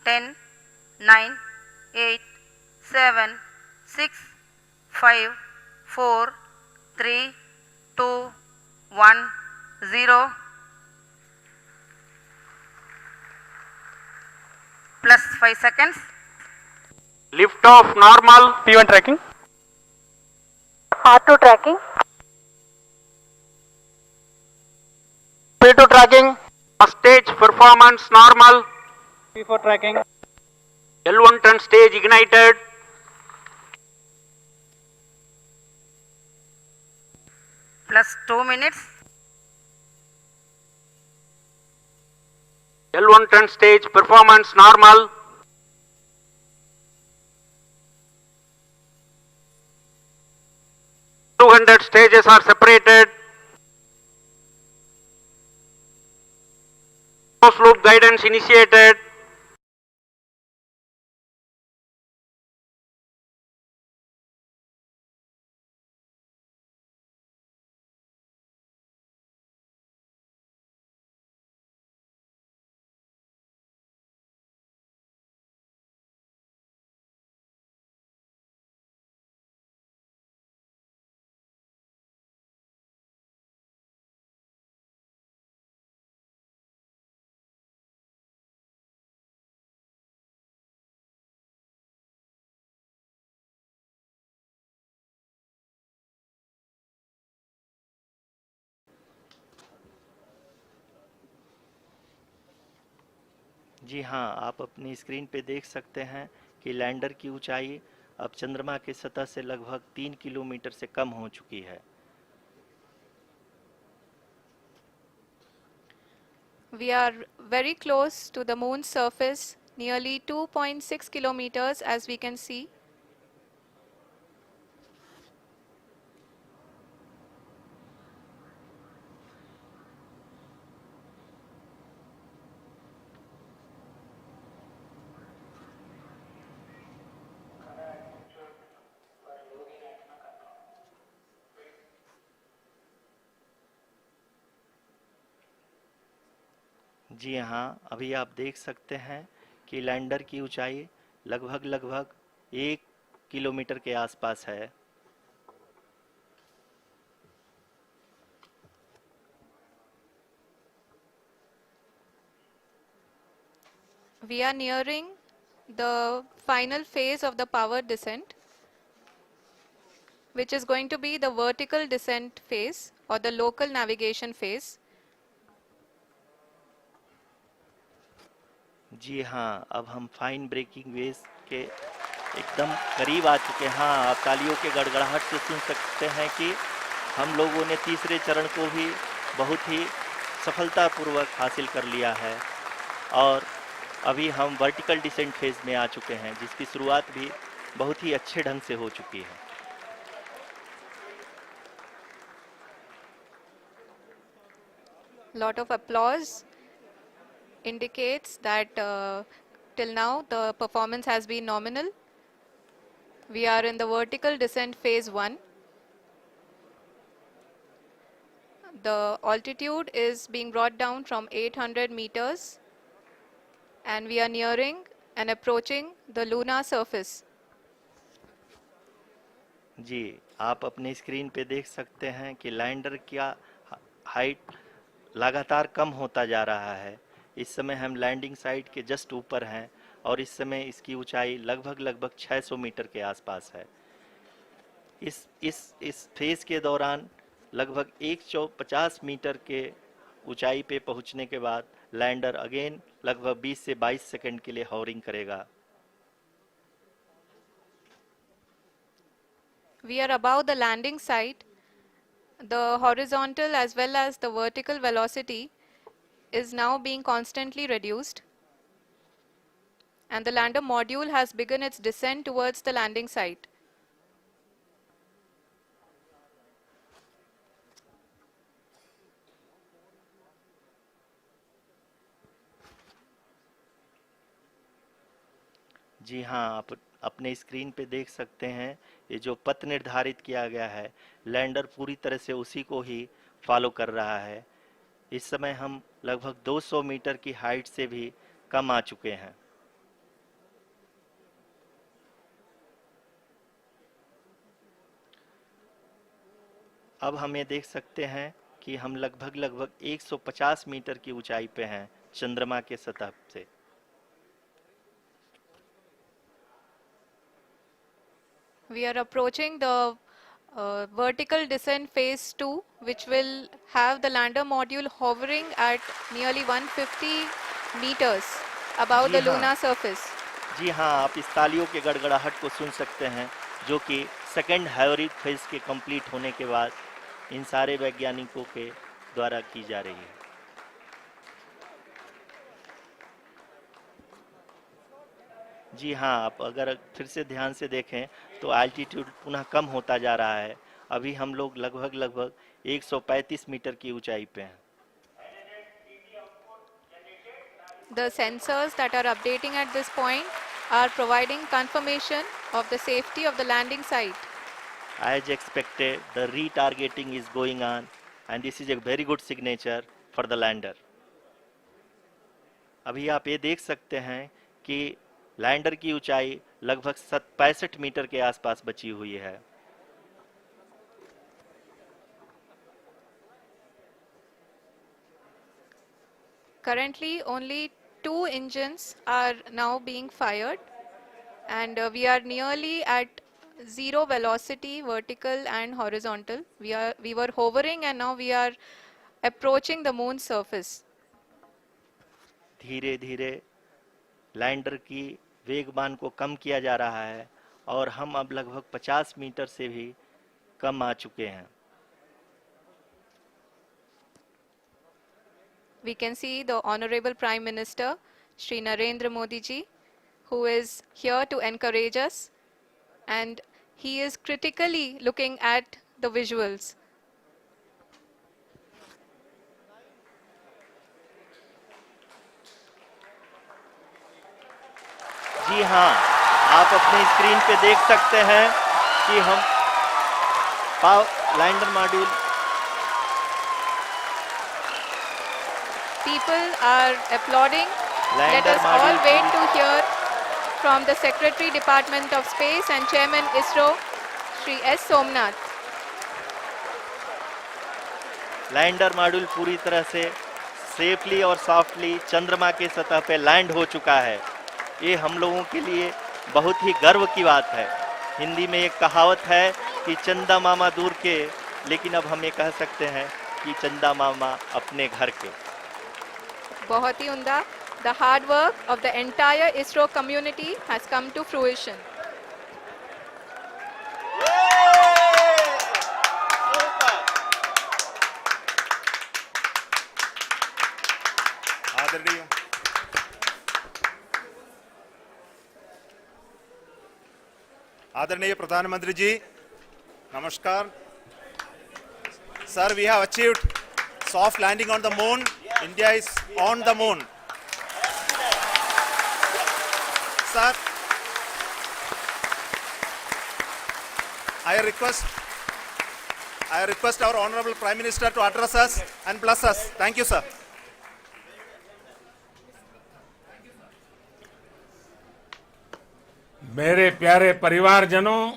10, 9, 8, 7, 6, 5, 4, 3, 2, 1, 0. Plus 5 seconds. Lift off normal. P1 tracking. R2 tracking. P2 tracking. Stage performance normal. P4 tracking. L1 turn stage ignited. Plus 2 minutes. L1 turn stage performance normal. .200 stages are separated. Closed loop guidance initiated. जी हाँ, आप अपनी screen पे देख सकते हैं कि lander की ऊंचाई अब चंद्रमा की सतह से लगभग 3 किलोमीटर से कम हो चुकी है। We are very close to the moon's surface, nearly 2.6 kilometers as we can see. जी हाँ, अभी आप देख सकते हैं कि लैंडर की ऊंचाई लगभग 1 किलोमीटर के आसपास है। We are nearing the final phase of the power descent, which is going to be the vertical descent phase or the local navigation phase. जी हाँ, अब हम फाइन ब्रेकिंग वेव्स के एकदम करीब आ चुके हैं। हाँ, आप तालियों के गड़गड़ाहट से सुन सकते हैं कि हम लोगों ने तीसरे चरण को भी बहुत ही सफलतापूर्वक हासिल कर लिया है और अभी हम वर्टिकल डिसेंट फेज में आ चुके हैं, जिसकी शुरुआत भी बहुत ही अच्छे ढंग से हो चुकी है। Lot of applause indicates that till now the performance has been nominal. We are in the vertical descent phase 1. The altitude is being brought down from 800 meters and we are nearing and approaching the lunar surface. जी, आप अपने screen पे देख सकते हैं कि lander का height लगातार कम होता जा रहा है। इस समय हम लैंडिंग साइट के जस्ट ऊपर हैं और इस समय इसकी ऊंचाई लगभग 600 मीटर के आसपास है। इस फेज के दौरान लगभग 150 मीटर के ऊंचाई पे पहुंचने के बाद लैंडर अगेन लगभग 20 से 22 सेकंड के लिए हॉवरिंग करेगा। We are above the landing site. The horizontal as well as the vertical velocity is now being constantly reduced. And the lander module has begun its descent towards the landing site. जी हाँ, आप अपने screen पे देख सकते हैं ये जो पथ निर्धारित किया गया है, लैंडर पूरी तरह से उसी को ही फॉलो कर रहा है। इस समय हम लगभग 200 मीटर की हाइट से भी कम आ चुके हैं। अब हमें देख सकते हैं कि हम लगभग 150 मीटर की ऊंचाई पे हैं चंद्रमा के सतह से। We are approaching the vertical descent phase 2, which will have the lander module hovering at nearly 150 meters above ji the हाँ। lunar surface. जी हाँ, आप इस तालियों के गड़गड़ाहट को सुन सकते हैं, जो कि सेकेंड हाइब्रिड फेज के कंप्लीट होने के बाद इन सारे वैज्ञानिकों के द्वारा की जा रही है। जी हाँ, आप अगर फिर से ध्यान से देखें तो एल्टीट्यूड पुनः कम होता जा रहा है। अभी हम लोग लगभग 135 मीटर की ऊंचाई पे हैं। The sensors that are updating at this point are providing confirmation of the safety of the landing site. As expected, the retargeting is going on and this is a very good signature for the lander. अभी आप ये देख सकते हैं कि lander की ऊंचाई लगभग 65 मीटर के आसपास बची हुई है। Currently, only 2 engines are now being fired, and we are nearly at zero velocity, vertical and horizontal. We were hovering, and now we are approaching the moon's surface. धीरे धीरे लैंडर की वेगमान को कम किया जा रहा है और हम अब लगभग 50 मीटर से भी कम आ चुके हैं। We can see the Honorable Prime Minister, Shri Narendra Modi ji, who is here to encourage us, and he is critically looking at the visuals. जी हाँ, आप अपने स्क्रीन पे देख सकते हैं कि हम lander module People are applauding. Let lander us all module wait to hear from the Secretary Department of Space and Chairman ISRO, Shri S. Somnath. Lander module पूरी तरह से सेफली और सॉफ्टली चंद्रमा के सतह पे लैंड हो चुका है। ये हम लोगों के लिए बहुत ही गर्व की बात है। हिंदी में एक कहावत है कि चंदा मामा दूर के, लेकिन अब हम ये कह सकते हैं कि चंदा मामा अपने घर के। बहुत ही उम्दा. The hard work of the entire ISRO community has come to fruition. आदरणीय प्रधानमंत्री जी, नमस्कार। Sir, we have achieved soft landing on the moon. India is on the moon. Sir, I request our Honorable Prime Minister to address us and bless us. Thank you, sir. मेरे प्यारे परिवारजनों,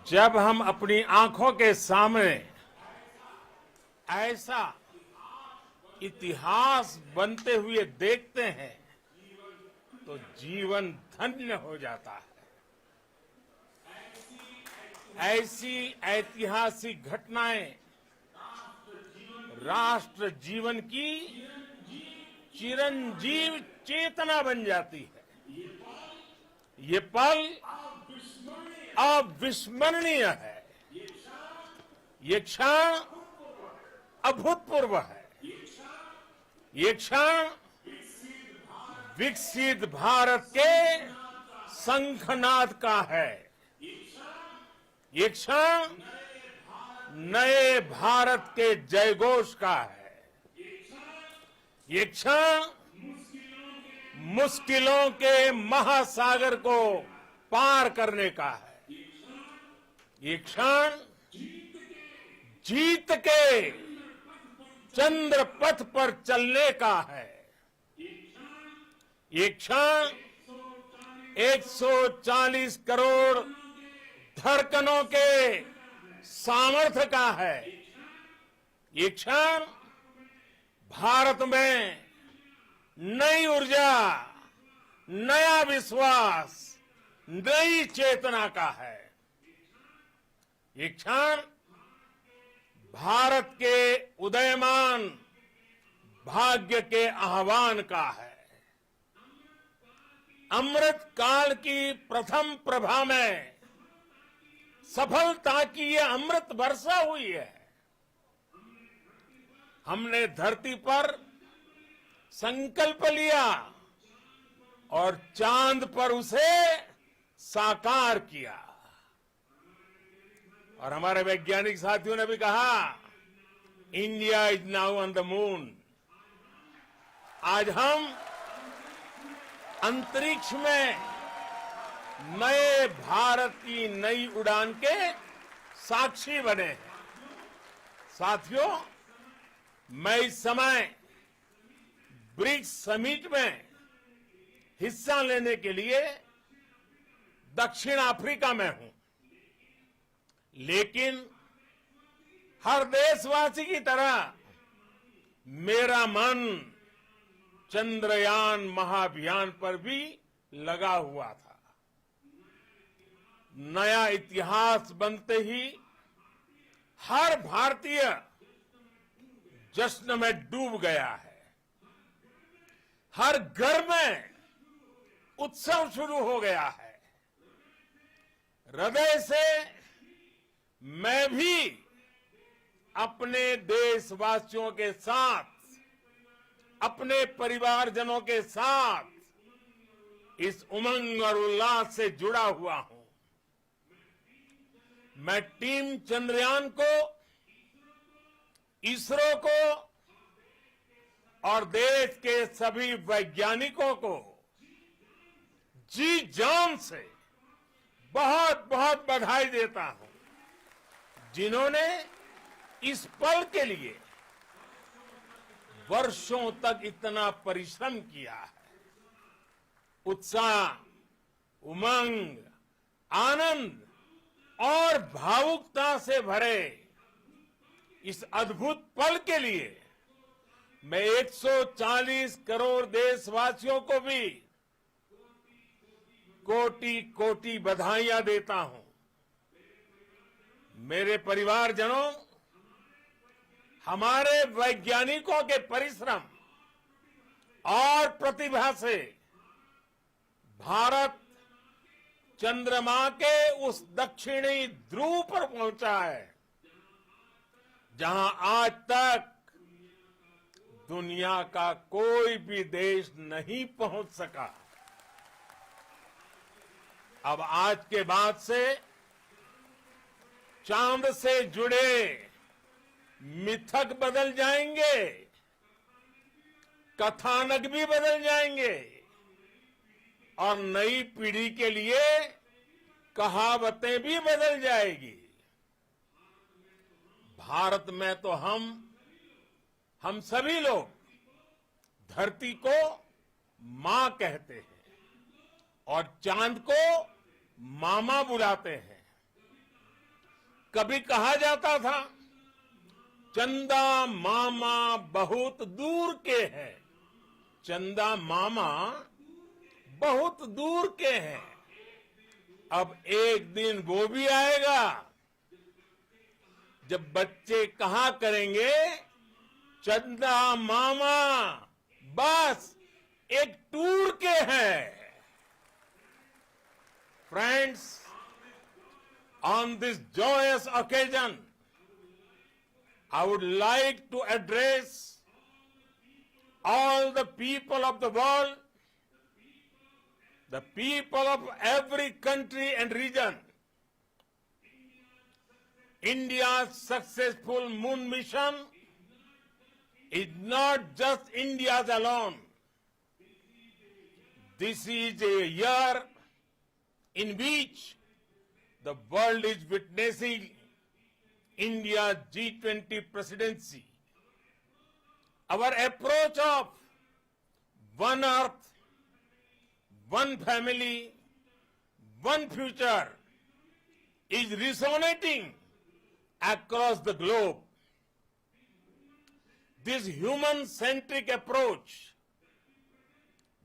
जब हम अपनी आंखों के सामने ऐसा इतिहास बनते हुए देखते हैं तो जीवन धन्य हो जाता है। ऐसी ऐतिहासिक घटनाएं राष्ट्र जीवन की चिरंजीव चेतना बन जाती है। ये पल अविस्मरणीय है। ये क्षण अभूतपूर्व है। ये क्षण विकसित भारत के शंखनाद का है। ये क्षण नए भारत के जयघोष का है। ये क्षण मुश्किलों के महासागर को पार करने का है। ये क्षण जीत के चंद्र पथ पर चलने का है। ये क्षण 140 करोड़ धड़कनों के सामर्थ्य का है। ये क्षण भारत में नई ऊर्जा, नया विश्वास, नई चेतना का है। ये क्षण भारत के उदयमान भाग्य के आह्वान का है। अमृत काल की प्रथम प्रभा में सफलता की ये अमृत वर्षा हुई है। हमने धरती पर संकल्प लिया और चांद पर उसे साकार किया। और हमारे वैज्ञानिक साथियों ने भी कहा, India is now on the moon. आज हम अंतरिक्ष में नए भारत की नई उड़ान के साक्षी बने हैं। साथियों, मैं इस समय ब्रिक्स समिट में हिस्सा लेने के लिए दक्षिण अफ्रीका में हूं, लेकिन हर देशवासी की तरह मेरा मन चंद्रयान महाअभियान पर भी लगा हुआ था। नया इतिहास बनते ही हर भारतीय जश्न में डूब गया है। हर घर में उत्सव शुरू हो गया है। हृदय से मैं भी अपने देशवासियों के साथ, अपने परिवारजनों के साथ इस उमंग और उल्लास से जुड़ा हुआ हूं। मैं टीम चंद्रयान को, इसरो को और देश के सभी वैज्ञानिकों को जी जान से बहुत बहुत बधाई देता हूं, जिन्होंने इस पल के लिए वर्षों तक इतना परिश्रम किया है। उत्साह, उमंग, आनंद और भावुकता से भरे इस अद्भुत पल के लिए मैं 140 करोड़ देशवासियों को भी कोटि कोटि बधाइयां देता हूं। मेरे परिवारजनों, हमारे वैज्ञानिकों के परिश्रम और प्रतिभा से भारत चंद्रमा के उस दक्षिणी ध्रुव पर पहुंचा है, जहां आज तक दुनिया का कोई भी देश नहीं पहुंच सका। अब आज के बाद से चांद से जुड़े मिथक बदल जाएंगे, कथानक भी बदल जाएंगे और नई पीढ़ी के लिए कहावतें भी बदल जाएगी। भारत में तो हम सभी लोग धरती को मां कहते हैं और चांद को मामा बुलाते हैं। कभी कहा जाता था, चंदा मामा बहुत दूर के हैं। चंदा मामा बहुत दूर के हैं। अब एक दिन वो भी आएगा जब बच्चे कहा करेंगे, चंदा मामा बस एक टूर के हैं। Friends, on this joyous occasion, I would like to address all the people of the world, the people of every country and region. India's successful moon mission is not just India's alone. This is a year in which the world is witnessing India's G20 presidency. Our approach of one earth, one family, one future is resonating across the globe. This human-centric approach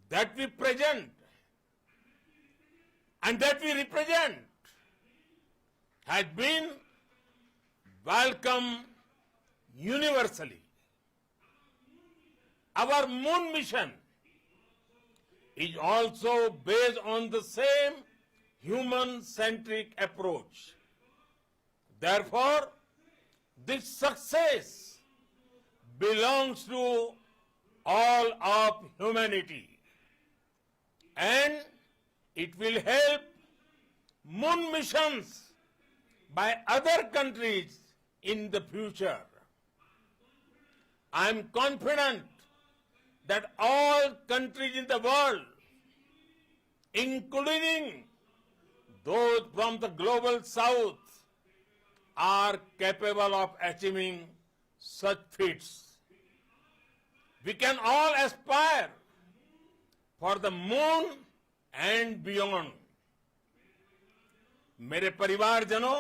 that we present and that we represent has been welcomed universally. Our moon mission is also based on the same human-centric approach. Therefore, this success belongs to all of humanity, and it will help moon missions by other countries in the future. I am confident that all countries in the world, including those from the global south, are capable of achieving such feats. We can all aspire for the moon and beyond. मेरे परिवारजनों,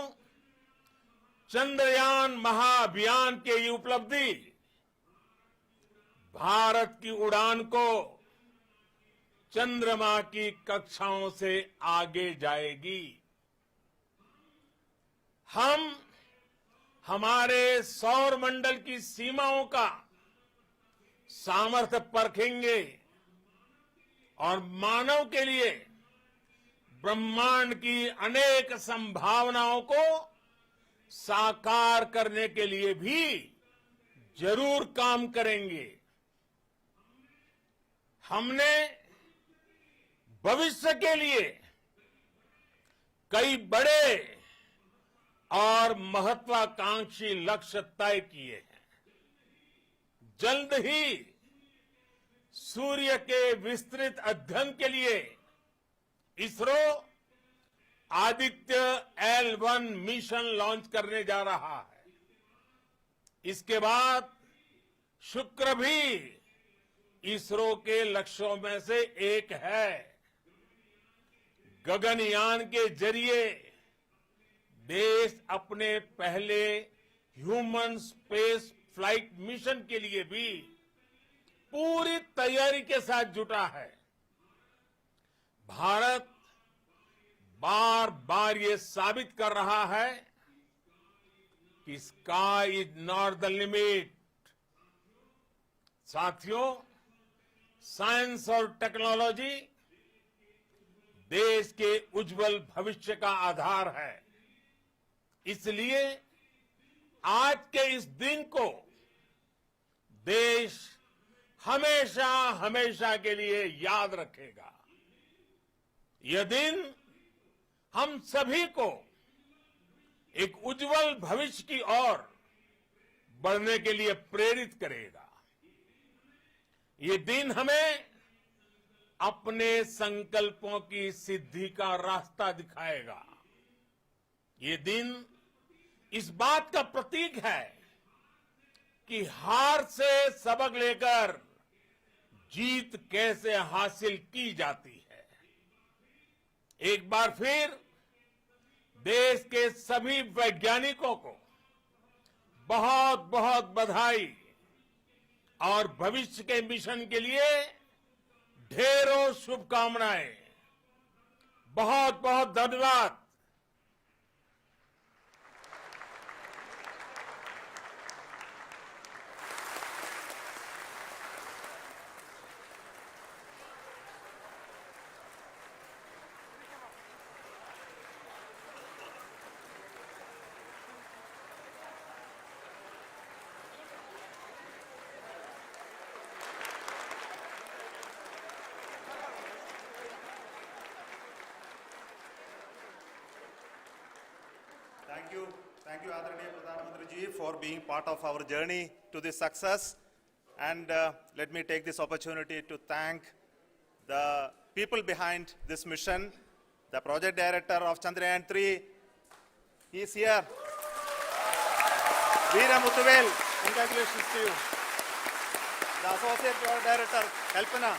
चंद्रयान महाअभियान के ये उपलब्धि भारत की उड़ान को चंद्रमा की कक्षाओं से आगे जाएगी। हम हमारे सौर मंडल की सीमाओं का सामर्थ्य परखेंगे और मानव के लिए ब्रह्मांड की अनेक संभावनाओं को साकार करने के लिए भी जरूर काम करेंगे। हमने भविष्य के लिए कई बड़े और महत्वाकांक्षी लक्ष्य तय किए हैं। जल्द ही सूर्य के विस्तृत अध्ययन के लिए ISRO Aditya L1 mission launch करने जा रहा है। इसके बाद शुक्र भी इसरो के लक्ष्यों में से एक है। गगनयान के जरिए देश अपने पहले ह्यूमन स्पेस फ्लाइट मिशन के लिए भी पूरी तैयारी के साथ जुटा है। भारत बार बार ये साबित कर रहा है कि sky is not the limit. साथियों, साइंस और टेक्नोलॉजी देश के उज्जवल भविष्य का आधार है। इसलिए आज के इस दिन को देश हमेशा हमेशा के लिए याद रखेगा। यह दिन हम सभी को एक उज्जवल भविष्य की ओर बढ़ने के लिए प्रेरित करेगा। ये दिन हमें अपने संकल्पों की सिद्धि का रास्ता दिखाएगा। ये दिन इस बात का प्रतीक है कि हार से सबक लेकर जीत कैसे हासिल की जाती है। एक बार फिर देश के सभी वैज्ञानिकों को बहुत बहुत बधाई और भविष्य के मिशन के लिए ढेरों शुभकामनाएं। बहुत बहुत धन्यवाद। Thank you, Adaraniya Pradhan Mantri ji, for being part of our journey to this success. And let me take this opportunity to thank the people behind this mission, the project director of Chandrayaan 3. He is here. Veera Muthuvel, congratulations to you. The associate project director, Kalpana,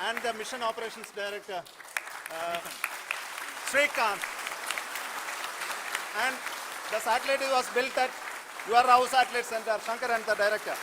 and the mission operations director, Srikanth. And The satellite was built at your house satellite center, Shankar and the director.